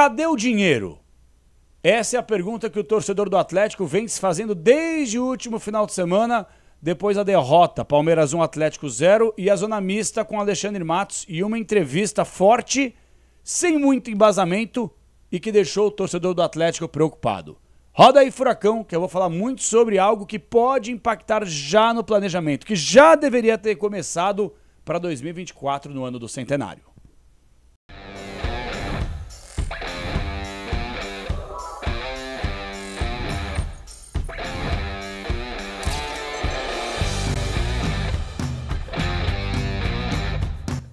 Cadê o dinheiro? Essa é a pergunta que o torcedor do Atlético vem se fazendo desde o último final de semana, depois da derrota, Palmeiras 1, Atlético 0, e a zona mista com Alexandre Matos e uma entrevista forte, sem muito embasamento e que deixou o torcedor do Atlético preocupado. Roda aí, Furacão, que eu vou falar muito sobre algo que pode impactar já no planejamento, que já deveria ter começado para 2024, no ano do centenário.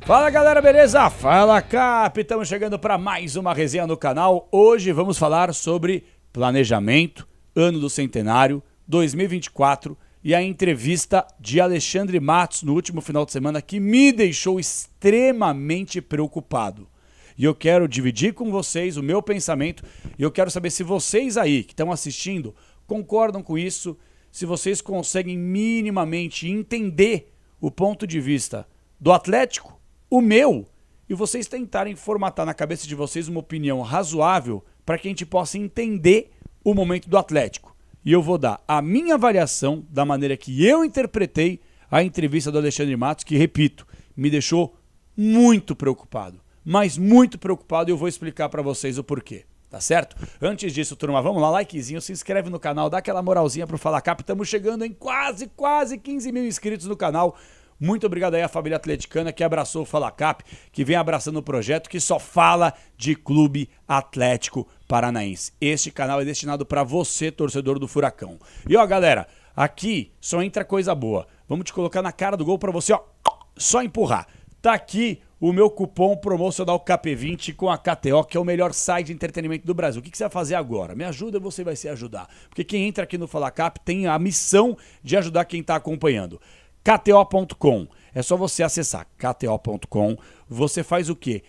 Fala galera, beleza? Fala Cap, estamos chegando para mais uma resenha no canal. Hoje vamos falar sobre planejamento, ano do centenário, 2024 e a entrevista de Alexandre Matos no último final de semana que me deixou extremamente preocupado. E eu quero dividir com vocês o meu pensamento e eu quero saber se vocês aí que estão assistindo concordam com isso, se vocês conseguem minimamente entender o ponto de vista do Atlético, o meu, e vocês tentarem formatar na cabeça de vocês uma opinião razoável para que a gente possa entender o momento do Atlético. E eu vou dar a minha avaliação da maneira que eu interpretei a entrevista do Alexandre Matos, que, repito, me deixou muito preocupado. Mas muito preocupado, e eu vou explicar para vocês o porquê. Tá certo? Antes disso, turma, vamos lá, likezinho, se inscreve no canal, dá aquela moralzinha pro Fala Cap. Estamos chegando em quase 15 mil inscritos no canal. Muito obrigado aí à família atleticana que abraçou o Fala Cap, que vem abraçando o projeto que só fala de Clube Atlético Paranaense. Este canal é destinado para você, torcedor do Furacão. E ó, galera, aqui só entra coisa boa. Vamos te colocar na cara do gol para você, ó, só empurrar. Tá aqui o meu cupom promocional KP20 com a KTO, que é o melhor site de entretenimento do Brasil. O que você vai fazer agora? Me ajuda, você vai se ajudar. Porque quem entra aqui no Fala Cap tem a missão de ajudar quem está acompanhando. KTO.com, é só você acessar KTO.com, você faz o quê?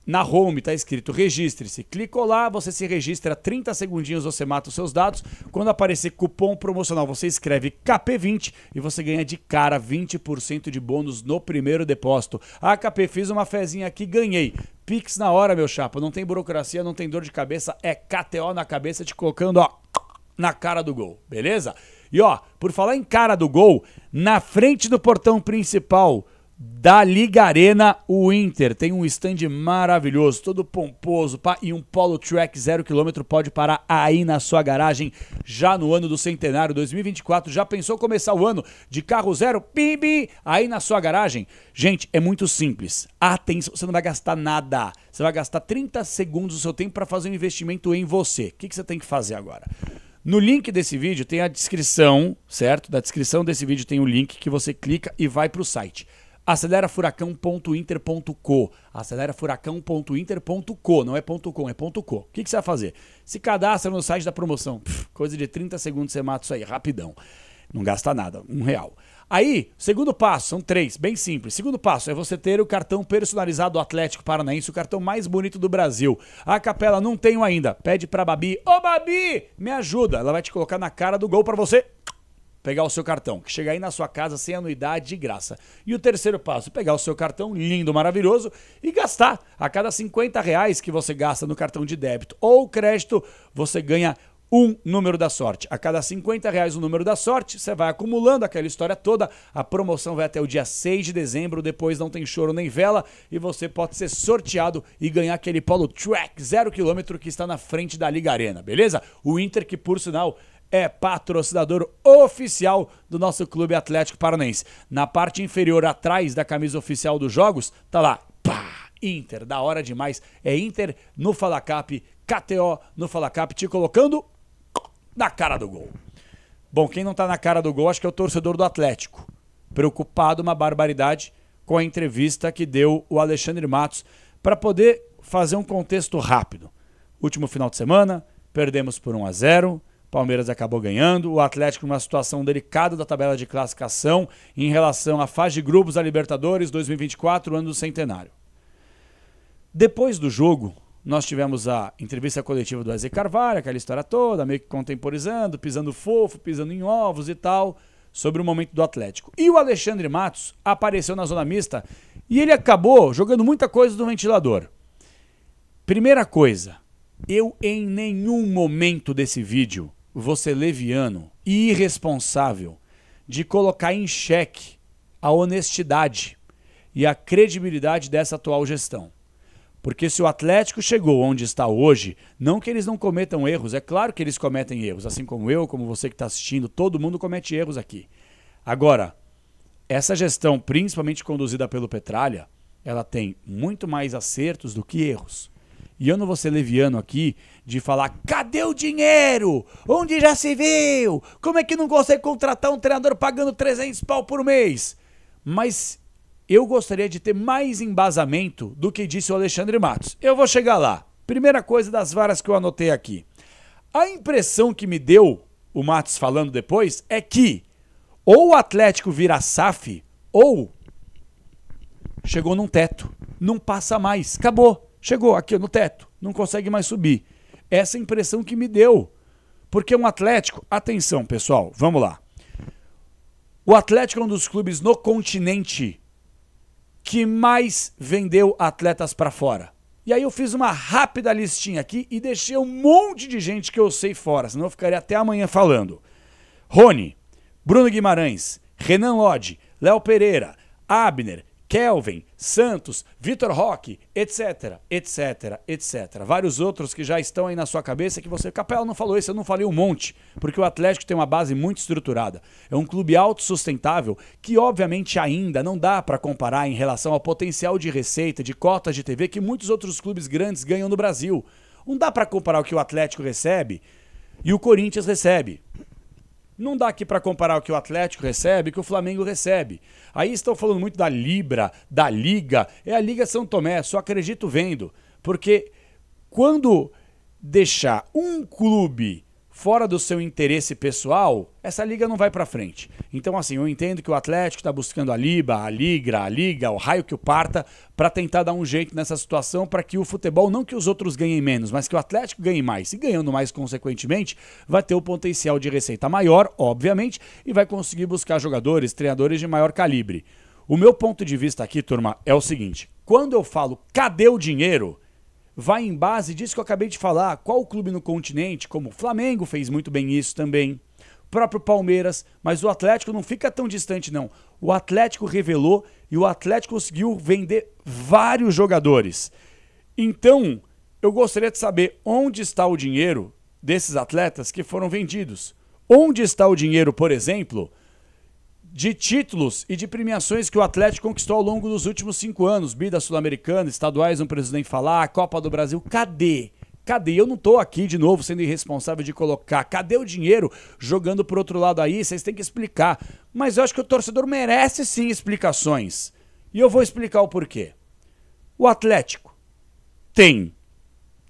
Na home tá escrito registre-se, clicou lá, você se registra, 30 segundinhos você mata os seus dados, quando aparecer cupom promocional você escreve KP20 e você ganha de cara 20% de bônus no primeiro depósito. Ah, KP, fiz uma fezinha aqui, ganhei. Pix na hora, meu chapa, não tem burocracia, não tem dor de cabeça, é KTO na cabeça te colocando, ó, na cara do gol, beleza? E ó, por falar em cara do gol, na frente do portão principal da Liga Arena, o Inter tem um stand maravilhoso, todo pomposo, e um Polo Track 0 km pode parar aí na sua garagem, já no ano do centenário 2024. Já pensou começar o ano de carro zero? Bibi! Aí na sua garagem? Gente, é muito simples. Atenção, você não vai gastar nada. Você vai gastar 30 segundos do seu tempo para fazer um investimento em você. O que você tem que fazer agora? No link desse vídeo tem a descrição, certo? Da descrição desse vídeo tem o link que você clica e vai para o site. Acelerafuracão.inter.co. Acelerafuracão.inter.co. Não é .com, é .co. O que você vai fazer? Se cadastra no site da promoção. Coisa de 30 segundos você mata isso aí, rapidão. Não gasta nada, R$1. Aí, segundo passo, são 3, bem simples. Segundo passo é você ter o cartão personalizado do Atlético Paranaense, o cartão mais bonito do Brasil. A Capela não tenho ainda. Pede pra Babi. Ô Babi, me ajuda. Ela vai te colocar na cara do gol pra você pegar o seu cartão, que chega aí na sua casa sem anuidade, de graça. E o terceiro passo, pegar o seu cartão lindo, maravilhoso e gastar. A cada R$50 que você gasta no cartão de débito ou crédito, você ganha um número da sorte. A cada R$50 o número da sorte, você vai acumulando aquela história toda. A promoção vai até o dia 6 de dezembro, depois não tem choro nem vela e você pode ser sorteado e ganhar aquele Polo Track 0 km que está na frente da Liga Arena, beleza? O Inter, que por sinal é patrocinador oficial do nosso Clube Atlético Paranaense. Na parte inferior, atrás da camisa oficial dos jogos, tá lá, pá, Inter, da hora demais. É Inter no Fala Cap, KTO no Fala Cap, te colocando na cara do gol. Bom, quem não tá na cara do gol, acho que é o torcedor do Atlético. Preocupado, uma barbaridade, com a entrevista que deu o Alexandre Matos, para poder fazer um contexto rápido. Último final de semana, perdemos por 1-0, Palmeiras acabou ganhando, o Atlético numa situação delicada da tabela de classificação em relação à fase de grupos da Libertadores 2024, ano do centenário. Depois do jogo, nós tivemos a entrevista coletiva do Eze Carvalho, aquela história toda, meio que contemporizando, pisando fofo, pisando em ovos e tal, sobre o momento do Atlético. E o Alexandre Matos apareceu na zona mista e ele acabou jogando muita coisa do ventilador. Primeira coisa, Eu em nenhum momento desse vídeo vou ser leviano e irresponsável de colocar em xeque a honestidade e a credibilidade dessa atual gestão. Porque se o Atlético chegou onde está hoje, não que eles não cometam erros, é claro que eles cometem erros, assim como eu, como você que está assistindo, todo mundo comete erros aqui. Agora, essa gestão, principalmente conduzida pelo Petralha, ela tem muito mais acertos do que erros. E eu não vou ser leviano aqui de falar, cadê o dinheiro? Onde já se viu? Como é que não consegue contratar um treinador pagando 300 pau por mês? Mas eu gostaria de ter mais embasamento do que disse o Alexandre Matos. Eu vou chegar lá. Primeira coisa das várias que eu anotei aqui. A impressão que me deu, o Matos falando depois, é que ou o Atlético vira SAF, ou chegou num teto. Não passa mais. Acabou. Chegou aqui no teto. Não consegue mais subir. Essa é a impressão que me deu. Porque um Atlético... Atenção, pessoal. Vamos lá. O Atlético é um dos clubes no continente que mais vendeu atletas para fora. E aí eu fiz uma rápida listinha aqui e deixei um monte de gente que eu sei fora, senão eu ficaria até amanhã falando. Rony, Bruno Guimarães, Renan Lodge, Léo Pereira, Abner, Kelvin, Santos, Vitor Roque, etc, etc, etc. Vários outros que já estão aí na sua cabeça que você... Capela não falou isso, eu não falei um monte, porque o Atlético tem uma base muito estruturada. É um clube autossustentável que, obviamente, ainda não dá para comparar em relação ao potencial de receita, de cotas de TV que muitos outros clubes grandes ganham no Brasil. Não dá para comparar o que o Atlético recebe e o Corinthians recebe. Não dá aqui para comparar o que o Atlético recebe e o que o Flamengo recebe. Aí estão falando muito da Libra, da Liga. É a Liga São Tomé, só acredito vendo. Porque quando deixar um clube fora do seu interesse pessoal, essa liga não vai para frente. Então, assim, eu entendo que o Atlético está buscando a Liga, o raio que o parta, para tentar dar um jeito nessa situação para que o futebol, não que os outros ganhem menos, mas que o Atlético ganhe mais. E ganhando mais, consequentemente, vai ter o potencial de receita maior, obviamente, e vai conseguir buscar jogadores, treinadores de maior calibre. O meu ponto de vista aqui, turma, é o seguinte. Quando eu falo, cadê o dinheiro? Vai em base disso que eu acabei de falar. Qual clube no continente, como o Flamengo fez muito bem isso também, o próprio Palmeiras, mas o Atlético não fica tão distante não. O Atlético revelou e o Atlético conseguiu vender vários jogadores. Então, eu gostaria de saber onde está o dinheiro desses atletas que foram vendidos. Onde está o dinheiro, por exemplo, de títulos e de premiações que o Atlético conquistou ao longo dos últimos 5 anos. Bida Sul-Americana, estaduais, não preciso nem falar, Copa do Brasil, cadê? Cadê? Eu não tô aqui de novo sendo irresponsável de colocar. Cadê o dinheiro jogando pro outro lado aí? Vocês têm que explicar. Mas eu acho que o torcedor merece sim explicações. E eu vou explicar o porquê. O Atlético tem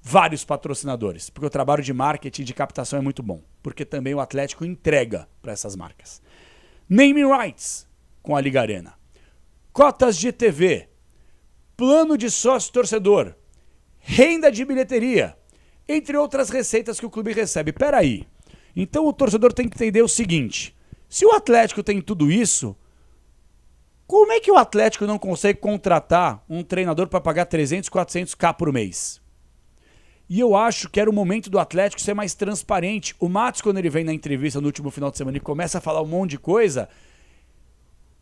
vários patrocinadores, porque o trabalho de marketing e de captação é muito bom. Porque também o Atlético entrega para essas marcas. Naming rights com a Liga Arena, cotas de TV, plano de sócio-torcedor, renda de bilheteria, entre outras receitas que o clube recebe. Peraí, então o torcedor tem que entender o seguinte, se o Atlético tem tudo isso, como é que o Atlético não consegue contratar um treinador para pagar 300, 400k por mês? E eu acho que era o momento do Atlético ser mais transparente. O Matos, quando ele vem na entrevista no último final de semana e começa a falar um monte de coisa,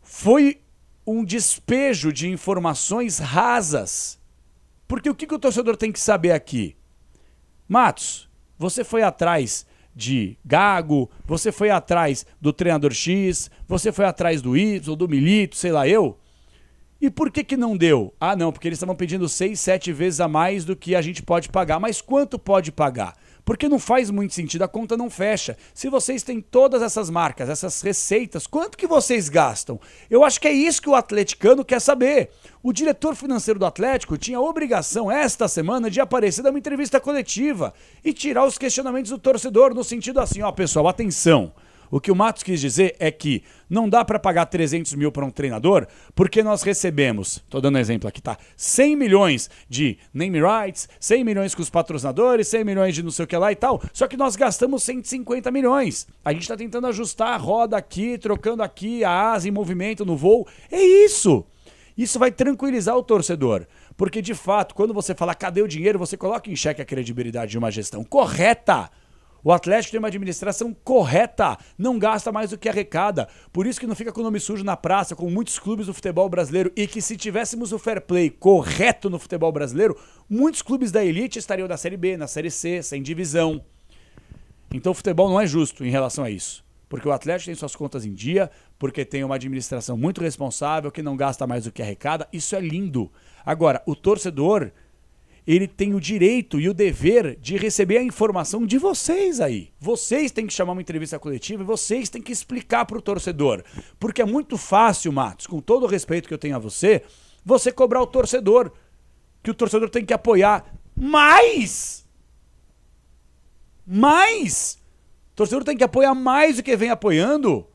foi um despejo de informações rasas. Porque o que o torcedor tem que saber aqui? Matos, você foi atrás de Gago, você foi atrás do treinador X, você foi atrás do Y, do Milito, sei lá eu. E por que não deu? Ah, não, porque eles estavam pedindo 6, 7 vezes a mais do que a gente pode pagar. Mas quanto pode pagar? Porque não faz muito sentido, a conta não fecha. Se vocês têm todas essas marcas, essas receitas, quanto que vocês gastam? Eu acho que é isso que o atleticano quer saber. O diretor financeiro do Atlético tinha a obrigação, esta semana, de aparecer numa entrevista coletiva e tirar os questionamentos do torcedor, no sentido assim, ó, pessoal, atenção. O que o Matos quis dizer é que não dá para pagar 300 mil para um treinador porque nós recebemos, tô dando um exemplo aqui, tá? 100 milhões de name rights, 100 milhões com os patrocinadores, 100 milhões de não sei o que lá e tal, só que nós gastamos 150 milhões. A gente tá tentando ajustar a roda aqui, trocando aqui a asa em movimento no voo. É isso! Isso vai tranquilizar o torcedor. Porque, de fato, quando você fala cadê o dinheiro, você coloca em xeque a credibilidade de uma gestão correta. O Atlético tem uma administração correta, não gasta mais do que arrecada. Por isso que não fica com o nome sujo na praça, com muitos clubes do futebol brasileiro. E que se tivéssemos o fair play correto no futebol brasileiro, muitos clubes da elite estariam na Série B, na Série C, sem divisão. Então o futebol não é justo em relação a isso. Porque o Atlético tem suas contas em dia, porque tem uma administração muito responsável, que não gasta mais do que arrecada. Isso é lindo. Agora, o torcedor, ele tem o direito e o dever de receber a informação de vocês aí. Vocês têm que chamar uma entrevista coletiva e vocês têm que explicar para o torcedor. Porque é muito fácil, Matos, com todo o respeito que eu tenho a você cobrar o torcedor, que o torcedor tem que apoiar. Mas o torcedor tem que apoiar mais do que vem apoiando,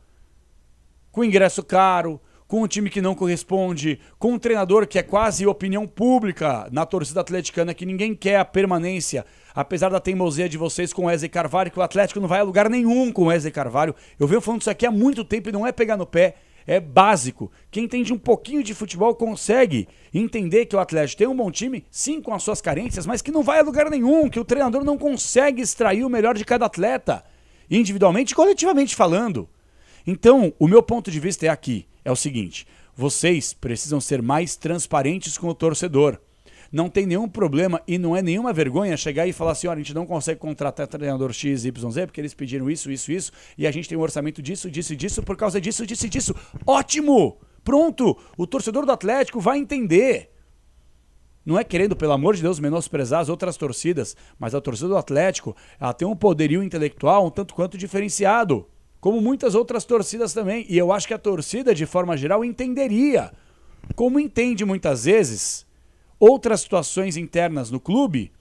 com ingresso caro, com um time que não corresponde, com um treinador que é quase opinião pública na torcida atleticana, que ninguém quer a permanência, apesar da teimosia de vocês com o Wesley Carvalho, que o Atlético não vai a lugar nenhum com o Wesley Carvalho. Eu venho falando isso aqui há muito tempo e não é pegar no pé, é básico. Quem entende um pouquinho de futebol consegue entender que o Atlético tem um bom time, sim, com as suas carências, mas que não vai a lugar nenhum, que o treinador não consegue extrair o melhor de cada atleta, individualmente e coletivamente falando. Então, o meu ponto de vista é aqui. É o seguinte, vocês precisam ser mais transparentes com o torcedor. Não tem nenhum problema e não é nenhuma vergonha chegar e falar assim, olha, a gente não consegue contratar treinador X, Y, Z, porque eles pediram isso, e a gente tem um orçamento disso, por causa disso. Ótimo! Pronto! O torcedor do Atlético vai entender. Não é querendo, pelo amor de Deus, menosprezar as outras torcidas, mas a torcida do Atlético, ela tem um poderio intelectual um tanto quanto diferenciado, como muitas outras torcidas também. E eu acho que a torcida, de forma geral, entenderia, como entende muitas vezes, outras situações internas no clube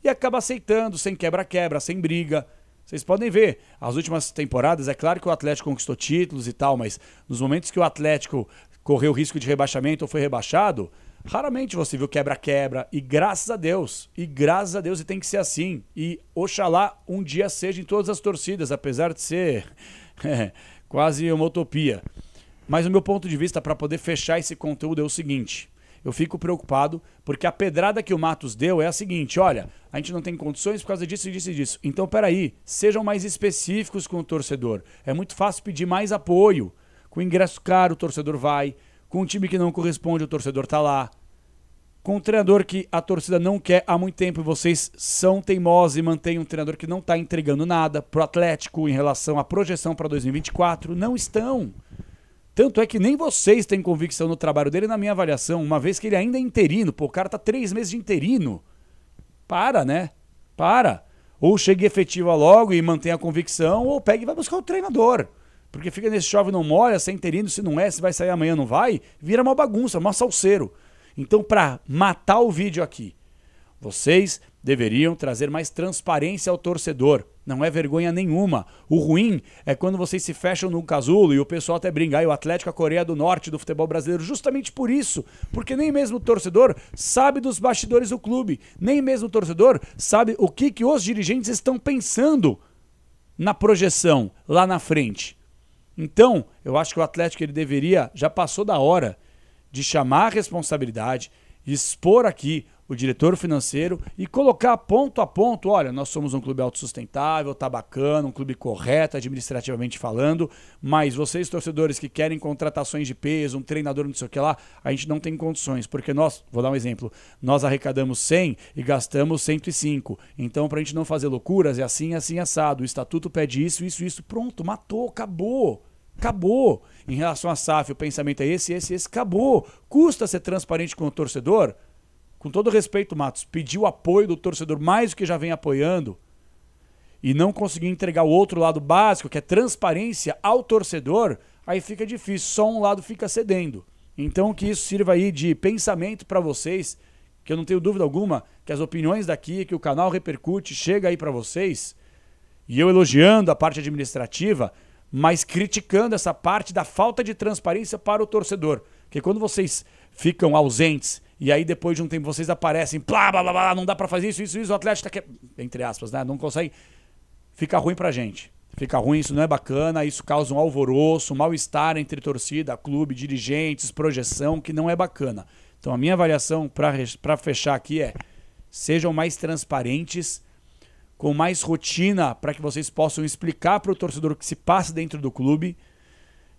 e acaba aceitando, sem quebra-quebra, sem briga. Vocês podem ver, as últimas temporadas, é claro que o Atlético conquistou títulos e tal, mas nos momentos que o Atlético correu risco de rebaixamento ou foi rebaixado, raramente você viu quebra-quebra. E graças a Deus, e tem que ser assim. E oxalá um dia seja em todas as torcidas, apesar de ser quase uma utopia. Mas o meu ponto de vista para poder fechar esse conteúdo é o seguinte: eu fico preocupado porque a pedrada que o Matos deu é a seguinte: olha, a gente não tem condições por causa disso. Então, peraí, sejam mais específicos com o torcedor. É muito fácil pedir mais apoio. Com ingresso caro, o torcedor vai. Com um time que não corresponde, o torcedor tá lá. Com um treinador que a torcida não quer há muito tempo e vocês são teimosos e mantêm um treinador que não está entregando nada pro Atlético em relação à projeção para 2024. Não estão. Tanto é que nem vocês têm convicção no trabalho dele, na minha avaliação, uma vez que ele ainda é interino. Pô, o cara tá 3 meses de interino. Para, né? Para. Ou chegue efetiva logo e mantenha a convicção, ou pegue e vai buscar o treinador. Porque fica nesse chove não molha, se é interino, se não é, se vai sair amanhã não vai, vira uma bagunça, uma salseiro. Então, para matar o vídeo aqui, vocês deveriam trazer mais transparência ao torcedor. Não é vergonha nenhuma. O ruim é quando vocês se fecham num casulo e o pessoal até brinca, o Atlético é a Coreia do Norte do futebol brasileiro, justamente por isso. Porque nem mesmo o torcedor sabe dos bastidores do clube. Nem mesmo o torcedor sabe o que os dirigentes estão pensando na projeção, lá na frente. Então, eu acho que o Atlético ele deveria, já passou da hora, de chamar a responsabilidade, expor aqui o diretor financeiro e colocar ponto a ponto, olha, nós somos um clube autossustentável, tá bacana, um clube correto administrativamente falando, mas vocês torcedores que querem contratações de peso, um treinador não sei o que lá, a gente não tem condições, porque nós, vou dar um exemplo, nós arrecadamos 100 e gastamos 105, então pra gente não fazer loucuras é assim, assim, assado, o estatuto pede isso, pronto, matou, acabou. Em relação à SAF, o pensamento é esse, acabou. Custa ser transparente com o torcedor? Com todo respeito, Matos, pedir o apoio do torcedor mais do que já vem apoiando e não conseguir entregar o outro lado básico, que é transparência ao torcedor, aí fica difícil, só um lado fica cedendo. Então que isso sirva aí de pensamento para vocês, que eu não tenho dúvida alguma que as opiniões daqui, que o canal repercute, chega aí para vocês, e eu elogiando a parte administrativa, mas criticando essa parte da falta de transparência para o torcedor. Porque quando vocês ficam ausentes e aí depois de um tempo vocês aparecem, blá, blá, blá, blá, não dá pra fazer isso, o Atlético tá entre aspas, né? Não consegue. Fica ruim pra gente. Fica ruim, isso não é bacana, isso causa um alvoroço, um mal-estar entre torcida, clube, dirigentes, projeção, que não é bacana. Então a minha avaliação para fechar aqui é: sejam mais transparentes, com mais rotina para que vocês possam explicar para o torcedor o que se passa dentro do clube.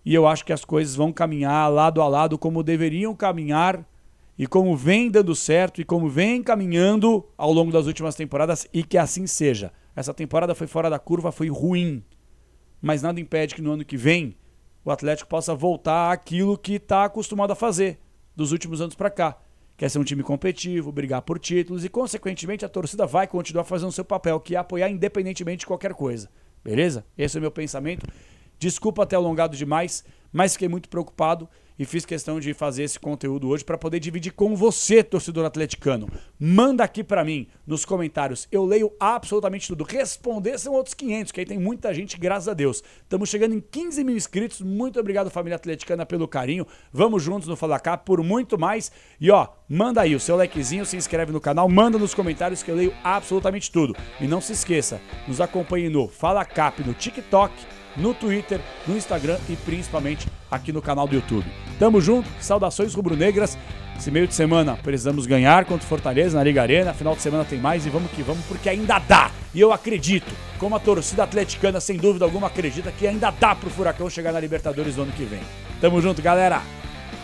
E eu acho que as coisas vão caminhar lado a lado como deveriam caminhar e como vem dando certo e como vem caminhando ao longo das últimas temporadas, e que assim seja. Essa temporada foi fora da curva, foi ruim, mas nada impede que no ano que vem o Atlético possa voltar àquilo que está acostumado a fazer dos últimos anos para cá. Quer ser um time competitivo, brigar por títulos e, consequentemente, a torcida vai continuar fazendo o seu papel, que é apoiar independentemente de qualquer coisa. Beleza? Esse é o meu pensamento. Desculpa ter alongado demais, mas fiquei muito preocupado e fiz questão de fazer esse conteúdo hoje para poder dividir com você, torcedor atleticano. Manda aqui para mim nos comentários. Eu leio absolutamente tudo. Responder são outros 500, que aí tem muita gente, graças a Deus. Estamos chegando em 15 mil inscritos. Muito obrigado, família atleticana, pelo carinho. Vamos juntos no Fala Cá por muito mais. E ó, manda aí o seu likezinho, se inscreve no canal, manda nos comentários que eu leio absolutamente tudo. E não se esqueça, nos acompanhe no Fala Cap, no TikTok, no Twitter, no Instagram e principalmente aqui no canal do YouTube. Tamo junto, saudações rubro-negras. Esse meio de semana precisamos ganhar contra o Fortaleza na Liga Arena. Final de semana tem mais e vamos que vamos, porque ainda dá. E eu acredito, como a torcida atleticana sem dúvida alguma acredita, que ainda dá pro Furacão chegar na Libertadores no ano que vem. Tamo junto, galera!